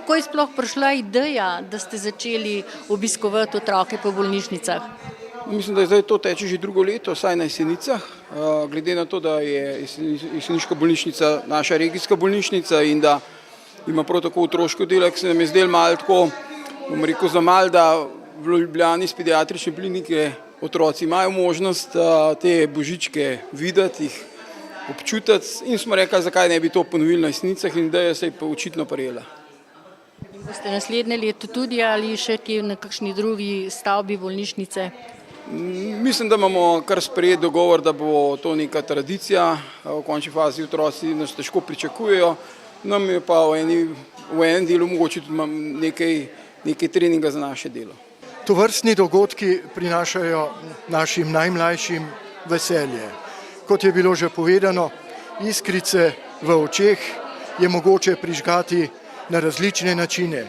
kako je sploh prišla ideja, da ste začeli obiskovati otroke po bolnišnicah? Mislim, da zdaj to teče že drugo leto, vsaj na Jesenicah, glede na to, da je jeseniška bolnišnica naša regijska bolnišnica in da ima prav tako otroški oddelek, se nam je zdelo malo tako, bom rekel, za malo, da v Ljubljani iz pediatrične klinike otroci imajo možnost te božičke videti, jih občutiti in smo rekli, zakaj ne bi to ponovili na Jesenicah in ideja se je pa očitno prijela. Boste naslednje leto tudi ali še kje na kakšni drugi stavbi bolnišnice? Mislim, da imamo kar sprejet dogovor, da bo to neka tradicija, v končni fazi otroci nas težko pričakujejo, nam je pa v enem delu mogoče tudi nekaj treninga za naše delo. Tovrstni dogodki prinašajo našim najmlajšim veselje. Kot je bilo že povedano, iskrice v očeh je mogoče prižgati na različne načine.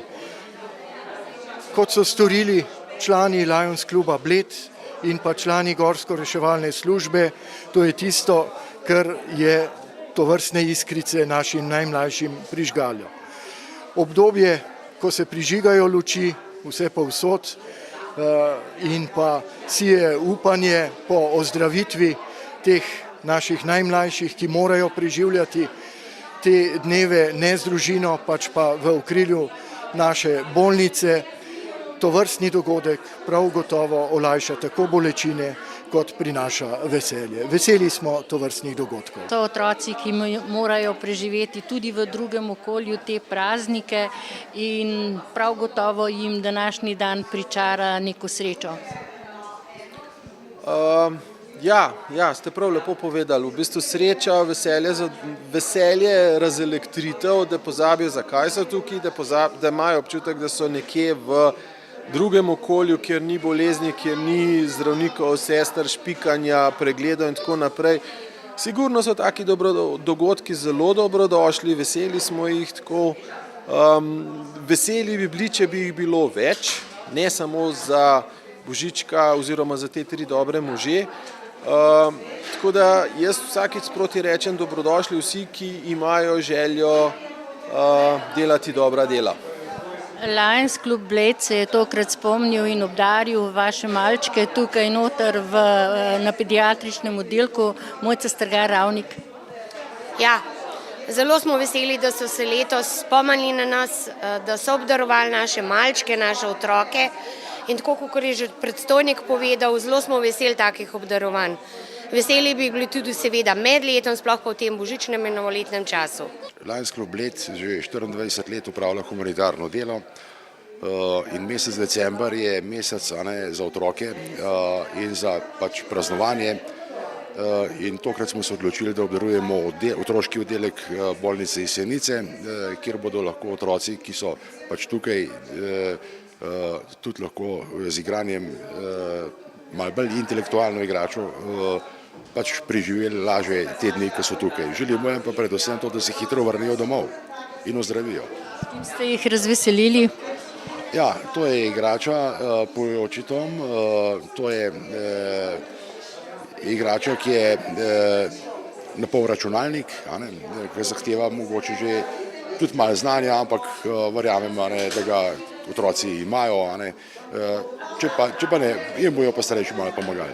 Kot so storili člani Lions kluba Bled in pa člani gorsko-reševalne službe, to je tisto, kar je tovrstne iskrice našim najmlajšim prižgalo. Obdobje, ko se prižigajo luči vse povsod in pa sije upanje po ozdravitvi teh naših najmlajših, ki morajo preživljati te dneve ne z družino, pač pa v okrilju naše bolnice, tovrstni dogodek prav gotovo olajša tako bolečine, kot prinaša veselje. Veseli smo tovrstnih dogodkov. To otroci, ki morajo preživeti tudi v drugem okolju te praznike in prav gotovo jim današnji dan pričara neko srečo. Ja, ste prav lepo povedali. V bistvu sreča, veselje, razelektritev, da pozabijo, zakaj so tukaj, da imajo občutek, da so nekje v drugem okolju, kjer ni bolezni, kjer ni zdravnikov, sester, špikanja, pregledov in tako naprej. Sigurno so taki dogodki zelo dobrodošli, veseli smo jih tako. Veseli bi bili, če bi jih bilo več, ne samo za Božička oziroma za te 3 dobre može. Tako da jaz vsakič sproti rečem dobrodošli vsi, ki imajo željo delati dobra dela. Lions klub Bled se je tokrat spomnil in obdaril vaše malčke tukaj noter na pediatričnem oddelku. Mojca Strgar-Ravnik. Ja, zelo smo veseli, da so se letos spomnili na nas, da so obdarovali naše malčke, naše otroke in tako, kot je že predstojnik povedal, zelo smo veseli takih obdarovanj. Veseli bi bili tudi seveda med letom, sploh pa v tem božičnem in novoletnem času. Lions klub Bled že 24 let upravlja humanitarno delo in mesec december je mesec za otroke in za praznovanje. In tokrat smo se odločili, da obdarujemo otroški oddelek bolnice Jesenice, kjer bodo lahko otroci, ki so tukaj tudi lahko z igranjem malo bolj intelektualno igračo preživeli lažje te dni, ki so tukaj. Želimo jim pa predvsem to, da se hitro vrnejo domov in ozdravijo. In ste jih razveselili? Ja, to je igrača pojoči Tom, to je igrača, ki je na pol računalnik, ki zahteva mogoče že tudi malo znanja, ampak verjamem, da ga otroci imajo, če pa ne, jim bojo pa starejši malo pomagali.